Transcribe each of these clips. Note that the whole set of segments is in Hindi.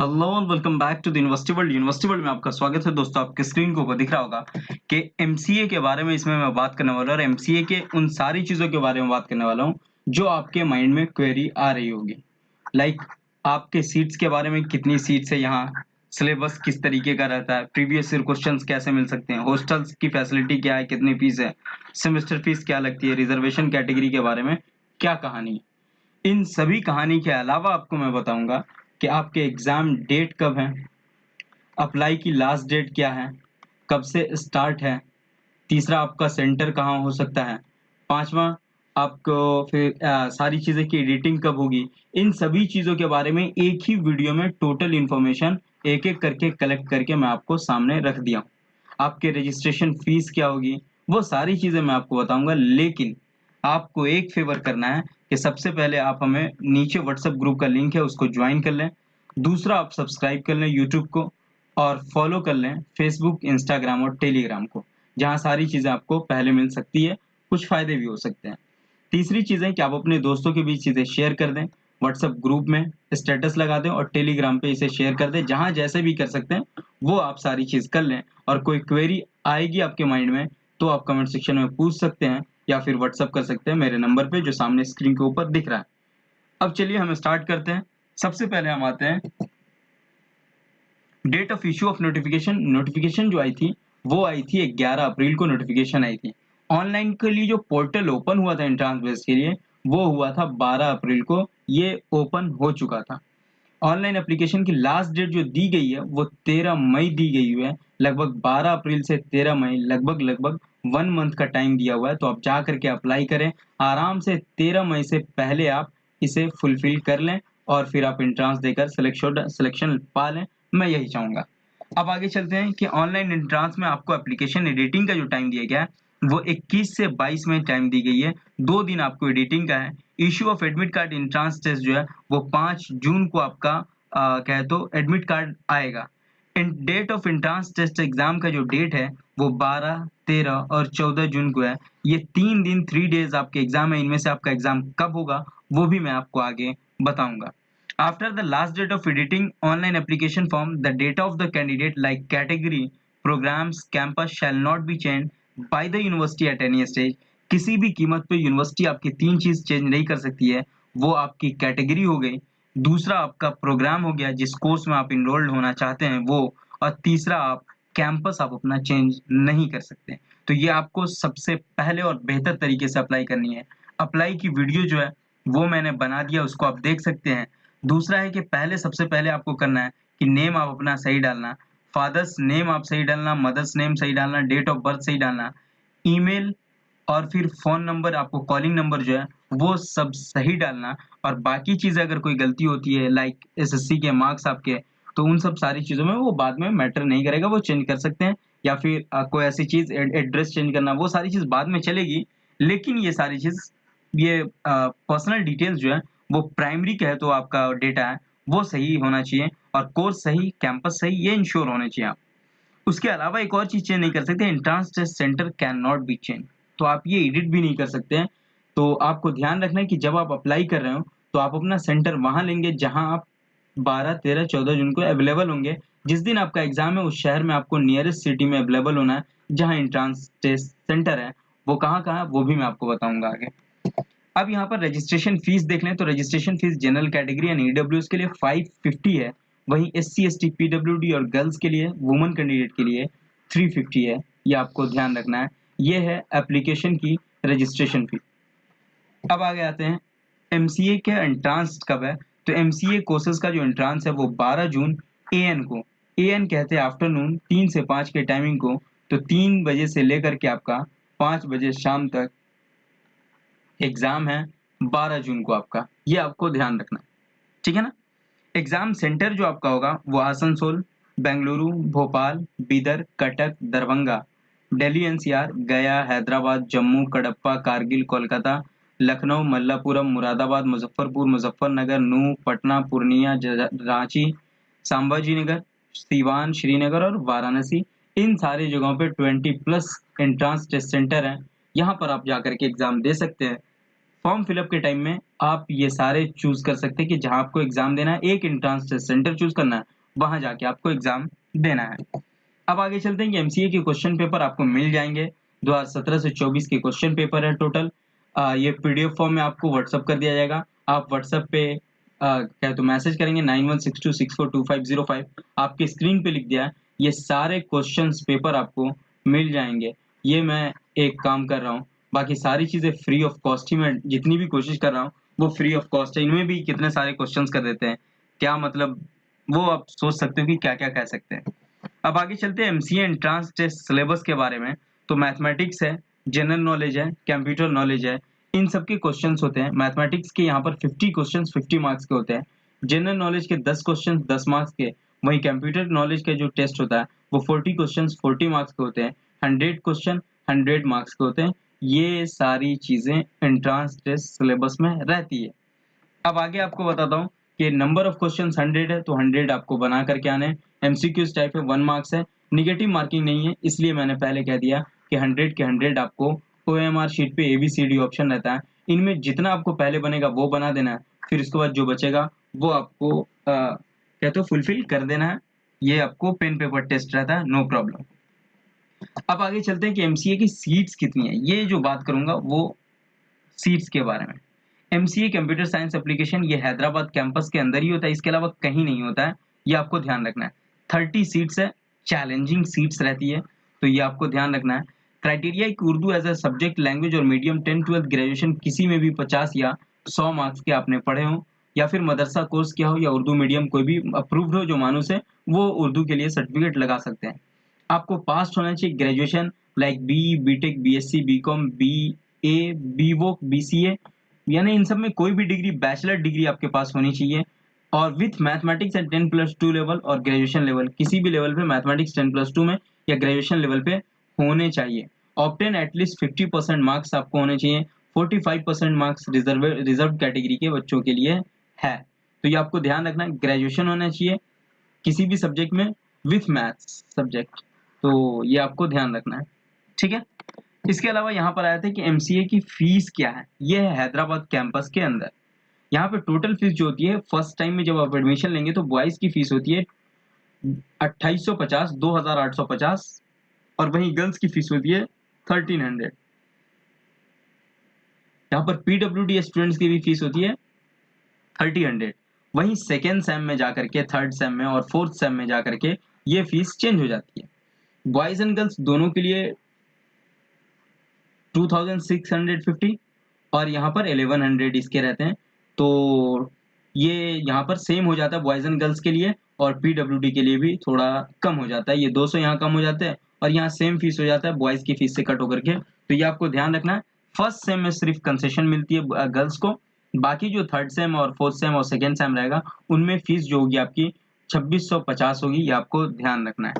Hello and welcome back to the university world. University world में आपका स्वागत है दोस्तों। आपके स्क्रीन के ऊपर दिख रहा होगा कि एमसीए के बारे में इसमें मैं बात करने वाला हूँ और एमसीए के उन सारी चीज़ों के बारे में बात करने वाला हूँ जो आपके माइंड में क्वेरी आ रही होगी। लाइक आपके सीट्स के बारे में, कितनी सीट्स है यहाँ, सिलेबस किस तरीके का रहता है, प्रीवियस ईयर क्वेश्चंस कैसे मिल सकते हैं, हॉस्टल्स की फैसिलिटी क्या है, कितनी फीस है, सेमेस्टर फीस क्या लगती है, रिजर्वेशन कैटेगरी के बारे में क्या कहानी है। इन सभी कहानी के अलावा आपको मैं बताऊंगा कि आपके एग्जाम डेट कब है, अप्लाई की लास्ट डेट क्या है, कब से स्टार्ट है, तीसरा आपका सेंटर कहाँ हो सकता है, पांचवा आपको फिर सारी चीज़ें की एडिटिंग कब होगी। इन सभी चीज़ों के बारे में एक ही वीडियो में टोटल इन्फॉर्मेशन एक एक करके कलेक्ट करके मैं आपको सामने रख दिया हूँ। आपके रजिस्ट्रेशन फीस क्या होगी, वो सारी चीज़ें मैं आपको बताऊंगा। लेकिन आपको एक फेवर करना है कि सबसे पहले आप हमें नीचे व्हाट्सएप ग्रुप का लिंक है उसको ज्वाइन कर लें। दूसरा आप सब्सक्राइब कर लें यूट्यूब को और फॉलो कर लें फेसबुक, इंस्टाग्राम और टेलीग्राम को, जहाँ सारी चीज़ें आपको पहले मिल सकती है, कुछ फ़ायदे भी हो सकते हैं। तीसरी चीज़ है कि आप अपने दोस्तों के बीच चीज़ें शेयर कर दें, व्हाट्सएप ग्रुप में स्टेटस लगा दें और टेलीग्राम पे इसे शेयर कर दें। जहाँ जैसे भी कर सकते हैं, वो आप सारी चीज़ कर लें और कोई क्वेरी आएगी आपके माइंड में, तो आप कमेंट सेक्शन में पूछ सकते हैं या फिर व्हाट्सएप कर सकते हैं मेरे नंबर पे जो सामने स्क्रीन के ऊपर दिख रहा है। अब चलिए हम स्टार्ट करते हैं। सबसे पहले हम आते हैं date of issue of notification. Notification जो आई थी वो आई थी 11 अप्रैल को नोटिफिकेशन आई थी। ऑनलाइन के लिए जो पोर्टल ओपन हुआ था एंट्रांस बेस के लिए, वो हुआ था 12 अप्रैल को, ये ओपन हो चुका था। ऑनलाइन एप्लीकेशन की लास्ट डेट जो दी गई है वो 13 मई दी गई हुई है। लगभग 12 अप्रैल से 13 मई, लगभग लगभग 1 मंथ का टाइम दिया हुआ है। तो आप जा करके अप्लाई करें आराम से। 13 मई से पहले आप इसे फुलफिल कर लें और फिर आप एंट्रांस देकर सिलेक्शन पा लें, मैं यही चाहूँगा। अब आगे चलते हैं कि ऑनलाइन एंट्रांस में आपको एप्लीकेशन एडिटिंग का जो टाइम दिया गया है वो 21 से 22 में टाइम दी गई है। 2 दिन आपको एडिटिंग का है। Issue of admit card entrance test जो है वो 5 जून को आपका कहे तो एडमिट कार्ड आएगा। Date of entrance test exam का जो डेट है वो 12, 13 और 14 जून को है। ये 3 दिन 3 डेज आपके एग्जाम है। इनमें से आपका एग्जाम कब होगा वो भी मैं आपको आगे बताऊंगा। After the last date of editing online application form, the data of the candidate like category, programs, campus shall not be changed by the university at any stage. किसी भी कीमत पे यूनिवर्सिटी आपकी 3 चीज चेंज नहीं कर सकती है। वो आपकी कैटेगरी हो गई, दूसरा आपका प्रोग्राम हो गया जिस कोर्स में आप इनरोल्ड होना चाहते हैं वो, और तीसरा आप कैंपस आप अपना चेंज नहीं कर सकते। तो ये आपको सबसे पहले और बेहतर तरीके से अप्लाई करनी है। अप्लाई की वीडियो जो है वो मैंने बना दिया, उसको आप देख सकते हैं। दूसरा है कि पहले सबसे पहले आपको करना है कि नेम आप अपना सही डालना, फादर्स नेम आप सही डालना, मदर्स नेम सही डालना, डेट ऑफ बर्थ सही डालना, ईमेल और फिर फ़ोन नंबर, आपको कॉलिंग नंबर जो है वो सब सही डालना। और बाकी चीज़ें अगर कोई गलती होती है लाइक एसएससी के मार्क्स आपके, तो उन सब सारी चीज़ों में वो बाद में मैटर नहीं करेगा, वो चेंज कर सकते हैं। या फिर कोई ऐसी चीज़ एड्रेस चेंज करना, वो सारी चीज़ बाद में चलेगी। लेकिन ये सारी चीज़, ये पर्सनल डिटेल्स जो है वो प्राइमरी कहे तो आपका डेटा है वो सही होना चाहिए और कोर्स सही, कैंपस सही, ये इंश्योर होने चाहिए आप। उसके अलावा एक और चीज़ चेंज नहीं कर सकते, entrance test centre can not be change. तो आप ये एडिट भी नहीं कर सकते हैं। तो आपको ध्यान रखना है कि जब आप अप्लाई कर रहे हो तो आप अपना सेंटर वहाँ लेंगे जहाँ आप 12, 13, 14 जून को अवेलेबल होंगे। जिस दिन आपका एग्ज़ाम है उस शहर में आपको नियरेस्ट सिटी में अवेलेबल होना है जहाँ एंट्रेंस टेस्ट सेंटर है। वो कहाँ-कहाँ है वो भी मैं आपको बताऊँगा आगे। अब यहाँ पर रजिस्ट्रेशन फीस देख लें तो registration fees general category and EWS के लिए 550 है। वहीं एससी, एसटी, पीडब्ल्यूडी और गर्ल्स के लिए, वुमेन कैंडिडेट के लिए 350 है। ये आपको ध्यान रखना है। ये है एप्लीकेशन की रजिस्ट्रेशन फी। अब आगे आते हैं एमसीए के एंट्रांस कब है। तो एमसीए कोर्सेज का जो एंट्रांस है वो 12 जून एएन को, एएन कहते हैं आफ्टरनून 3 से 5 के टाइमिंग को। तो 3 बजे से लेकर के आपका 5 बजे शाम तक एग्जाम है 12 जून को आपका, ये आपको ध्यान रखना है, ठीक है ना। एग्जाम सेंटर जो आपका होगा वो आसनसोल, बेंगलुरु, भोपाल, बीदर, कटक, दरभंगा, दिल्ली एनसीआर, गया, हैदराबाद, जम्मू, कडप्पा, कारगिल, कोलकाता, लखनऊ, मल्लापुरम, मुरादाबाद, मुजफ्फरपुर, मुजफ्फरनगर, नूह, पटना, पूर्णिया, रांची, संभाजी नगर, सीवान, श्रीनगर और वाराणसी। इन सारी जगहों पे 20+ एंट्रांस टेस्ट सेंटर है। यहाँ पर आप जाकर के एग्जाम दे सकते हैं। फॉर्म फिलअप के टाइम में आप ये सारे चूज कर सकते हैं कि जहां आपको एग्जाम देना है, एक एंट्रेंस टेस्ट सेंटर चूज करना है, वहां जाके आपको एग्जाम देना है। अब आगे चलते हैं कि एमसीए के क्वेश्चन पेपर आपको मिल जाएंगे। 2017 से 24 के क्वेश्चन पेपर है टोटल। ये पीडीएफ फॉर्म में आपको व्हाट्सअप कर दिया जाएगा। आप व्हाट्सएप पे क्या तो मैसेज करेंगे 9162642505, आपके स्क्रीन पे लिख दिया है। ये सारे क्वेश्चंस पेपर आपको मिल जाएंगे। ये मैं एक काम कर रहा हूँ, बाकी सारी चीजें फ्री ऑफ कॉस्ट ही मैं जितनी भी कोशिश कर रहा हूँ वो फ्री ऑफ कॉस्ट है। इनमें भी कितने सारे क्वेश्चंस कर देते हैं, क्या मतलब वो आप सोच सकते हो कि क्या क्या कह सकते हैं। अब आगे चलते हैं एमसीए एंट्रेंस टेस्ट सिलेबस के बारे में। तो मैथमेटिक्स है, जनरल नॉलेज है, कंप्यूटर नॉलेज है, इन सब के क्वेश्चंस होते हैं। मैथमेटिक्स के यहाँ पर 50 क्वेश्चंस 50 मार्क्स के होते हैं। जनरल नॉलेज के 10 क्वेश्चंस 10 मार्क्स के। वहीं कंप्यूटर नॉलेज का जो टेस्ट होता है वो 40 क्वेश्चंस 40 मार्क्स के होते हैं। 100 क्वेश्चन 100 मार्क्स के होते हैं। ये सारी चीजें एंट्रेंस टेस्ट सिलेबस में रहती है। अब आगे आपको बताता हूँ कि नंबर ऑफ क्वेश्चन 100 है, तो 100 आपको बना करके आने हैं। एमसीक्यूज टाइप है, 1 मार्क्स है, निगेटिव मार्किंग नहीं है, इसलिए मैंने पहले कह दिया कि 100 के 100 आपको ओएमआर शीट पे एबीसीडी ऑप्शन रहता है, इनमें जितना आपको पहले बनेगा वो बना देना है, फिर उसके बाद जो बचेगा वो आपको कहते हो फुलफिल कर देना है। ये आपको पेन पेपर टेस्ट रहता है, नो प्रॉब्लम। अब आगे चलते हैं कि एमसीए की सीट्स कितनी है। ये जो बात करूंगा वो सीट्स के बारे में। एमसीए कंप्यूटर साइंस एप्लीकेशन ये हैदराबाद कैंपस के अंदर ही होता है, इसके अलावा कहीं नहीं होता है, ये आपको ध्यान रखना है। 30 सीट्स है, चैलेंजिंग सीट्स रहती है, तो ये आपको ध्यान रखना है। क्राइटेरिया कि Urdu as a subject language और मीडियम 10 12 ग्रेजुएशन किसी में भी 50 या 100 मार्क्स के आपने पढ़े हो, या फिर मदरसा कोर्स किया हो, या उर्दू मीडियम कोई भी अप्रूव्ड हो जो मानुस है, वो उर्दू के लिए सर्टिफिकेट लगा सकते हैं। आपको पास होना चाहिए graduation like B BTech BSc BCom B A B Voc BCA, यानी इन सब में कोई भी डिग्री बैचलर डिग्री आपके पास होनी चाहिए। और विथ मैथमेटिक्स एट 10+2 लेवल और ग्रेजुएशन लेवल, किसी भी लेवल पे मैथमेटिक्स 10+2 में या ग्रेजुएशन लेवल पे होने चाहिए। ऑब्टेन एटलीस्ट 50% मार्क्स आपको होने चाहिए। 45% मार्क्स रिजर्व कैटेगरी के बच्चों के लिए है, तो ये आपको ध्यान रखना है। ग्रेजुएशन होना चाहिए किसी भी सब्जेक्ट में विथ मैथ्स सब्जेक्ट, तो ये आपको ध्यान रखना है, ठीक है। इसके अलावा यहाँ पर आया था कि एमसीए की फीस क्या है। ये है हैदराबाद कैंपस के अंदर। यहाँ पे टोटल फीस जो होती है फर्स्ट टाइम में जब आप एडमिशन लेंगे तो बॉयज की फीस होती है 2850 2850, और वहीं गर्ल्स की फीस होती है 1300। यहाँ पर पीडब्ल्यूडी स्टूडेंट्स की भी फीस होती है 3000। वहीं सेकेंड सेम में जाकर के, थर्ड सेम में और फोर्थ सेम में जाकर के ये फीस चेंज हो जाती है। बॉयज एंड गर्ल्स दोनों के लिए 2650 और यहाँ पर 1100 इसके रहते हैं। तो ये यहाँ पर सेम हो जाता है बॉयज एंड गर्ल्स के लिए, और पीडब्ल्यूडी के लिए भी थोड़ा कम हो जाता है। ये 200 यहाँ कम हो जाता है और यहाँ सेम फीस हो जाता है बॉयज की फीस से कट होकर के। तो ये आपको ध्यान रखना है। फर्स्ट सेम में सिर्फ कंसेशन मिलती है गर्ल्स को, बाकी जो थर्ड सेम और फोर्थ सेम और सेकेंड सेम रहेगा उनमें फीस जो होगी आपकी 2650 होगी, ये आपको ध्यान रखना है।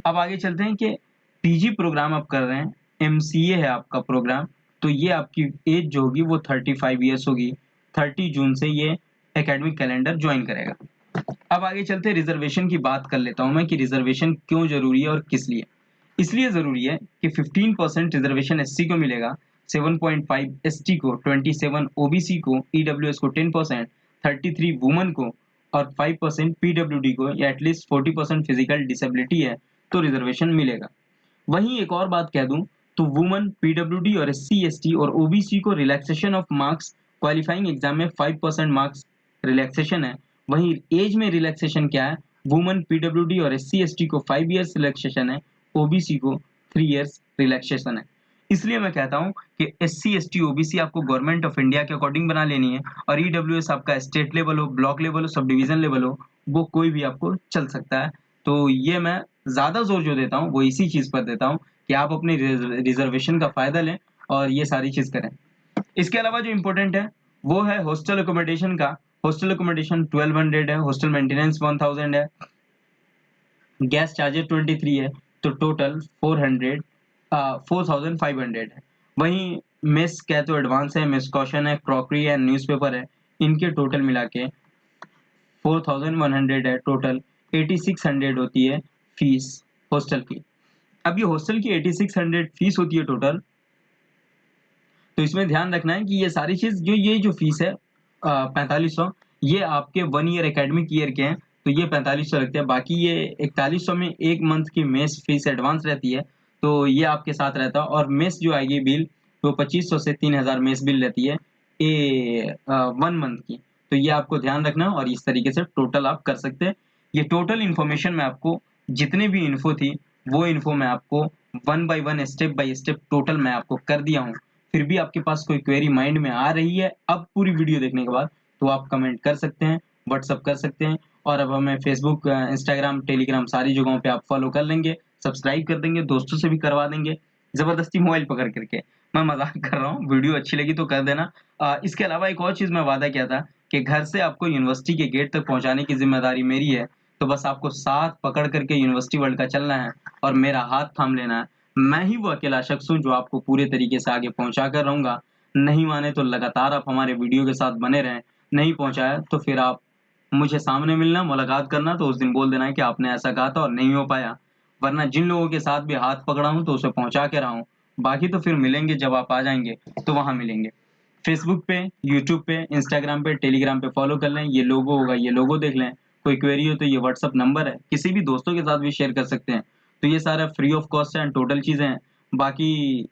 अब आगे चलते हैं कि पीजी प्रोग्राम आप कर रहे हैं, एमसीए है आपका प्रोग्राम, तो ये आपकी एज जो होगी वो 35 ईयर्स होगी। 30 जून से ये एकेडमिक कैलेंडर ज्वाइन करेगा। अब आगे चलते रिजर्वेशन की बात कर लेता हूं मैं कि रिजर्वेशन क्यों जरूरी है और किस लिए। इसलिए जरूरी है कि 15% रिजर्वेशन एससी को मिलेगा, 7.5 एसटी को, 27 ओबीसी को, ईडब्ल्यूएस को 10%, 33 वुमेन को और 5% पीडब्ल्यूडी को, या एटलीस्ट 40% फिजिकल डिसेबिलिटी है तो रिजर्वेशन मिलेगा। वहीं एक और बात कह दूं तो वुमन, पीडब्ल्यूडी और एससी एसटी और ओबीसी को relaxation of marks qualifying exam में 5% मार्क्स रिलैक्सेशन है। वहीं एज में रिलैक्सेशन क्या है, वुमन, पीडब्ल्यूडी और एससी एसटी को 5 इयर्स रिलैक्सेशन है, ओबीसी को 3 इयर्स रिलैक्सेशन है। इसलिए मैं कहता हूं कि एससी एसटी ओबीसी आपको गवर्नमेंट ऑफ इंडिया के अकॉर्डिंग बना लेनी है, और ईडब्ल्यूएस आपका स्टेट लेवल हो, ब्लॉक लेवल हो, सब डिवीजन लेवल हो, वो कोई भी आपको चल सकता है। तो ये मैं ज्यादा जोर जो देता हूँ वो इसी चीज पर देता हूँ कि आप अपनी रिजर्वेशन का फायदा लें और ये सारी चीज करें। इसके अलावा जो इम्पोर्टेंट है वो है हॉस्टल अकोमोडेशन का। हॉस्टल अकोमोडेशन 1200 है, हॉस्टल मेंटेनेंस 1000 है, गैस चार्जेस 23 है, तो टोटल 4500 है। वहीं मेस क्या तो एडवांस है, मेस कॉशन है, क्रॉकरी है, न्यूज़पेपर है, इनके टोटल मिला के 4100 है। टोटल 8600 होती है फीस हॉस्टल की। अब ये हॉस्टल की 8600 फीस होती है टोटल, तो इसमें ध्यान रखना है कि ये सारी चीज जो ये जो फीस है 4500 ये आपके 1 ईयर एकेडमिक ईयर के हैं, तो ये 4500 लगते हैं। बाकी ये 4100 में 1 मंथ की मेस फीस एडवांस रहती है, तो ये आपके साथ रहता है और मेस जो आएगी बिल, तो 2500 से 3000 मेस बिल रहती है 1 मंथ की। तो ये आपको ध्यान रखना है और इस तरीके से टोटल आप कर सकते हैं। ये टोटल इन्फॉर्मेशन मैं आपको जितनी भी इन्फो थी, वो इन्फो मैं आपको one by one, step by step total मैं आपको कर दिया हूँ। फिर भी आपके पास कोई क्वेरी माइंड में आ रही है अब पूरी वीडियो देखने के बाद, तो आप कमेंट कर सकते हैं, व्हाट्सएप कर सकते हैं और अब हमें फेसबुक, इंस्टाग्राम, टेलीग्राम सारी जगहों पे आप फॉलो कर लेंगे, सब्सक्राइब कर देंगे, दोस्तों से भी करवा देंगे, ज़बरदस्ती मोबाइल पकड़ करके। मैं मज़ाक कर रहा हूँ, वीडियो अच्छी लगी तो कर देना। इसके अलावा एक और चीज़ मैं वादा किया था कि घर से आपको यूनिवर्सिटी के गेट तक पहुँचाने की ज़िम्मेदारी मेरी है, तो बस आपको साथ पकड़ करके यूनिवर्सिटी वर्ल्ड का चलना है और मेरा हाथ थाम लेना है। मैं ही वो अकेला शख्स हूँ जो आपको पूरे तरीके से आगे पहुँचा कर रहूँगा। नहीं माने तो लगातार आप हमारे वीडियो के साथ बने रहें, नहीं पहुँचाया तो फिर आप मुझे सामने मिलना, मुलाकात करना, तो उस दिन बोल देना कि आपने ऐसा कहा था और नहीं हो पाया। वरना जिन लोगों के साथ भी हाथ पकड़ा हूँ तो उसे पहुँचा के रहा हूँ। बाकी तो फिर मिलेंगे जब आप आ जाएँगे, तो वहाँ मिलेंगे। फेसबुक पे, यूट्यूब पे, इंस्टाग्राम पे, टेलीग्राम पे फॉलो कर लें, ये लोगो होगा, ये लोगो देख लें। कोई क्वेरी हो तो ये व्हाट्सएप नंबर है, किसी भी दोस्तों के साथ भी शेयर कर सकते हैं। तो ये सारा फ्री ऑफ कॉस्ट है एंड टोटल चीज़ें हैं। बाकी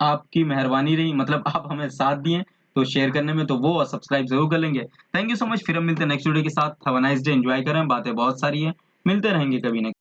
आपकी मेहरबानी रही, मतलब आप हमें साथ दिए, तो शेयर करने में तो वो और सब्सक्राइब ज़रूर कर लेंगे। थैंक यू सो मच, फिर हम मिलते हैं नेक्स्ट वीडियो के साथ। Have a nice day, enjoy करें, बातें बहुत सारी हैं, मिलते रहेंगे कभी न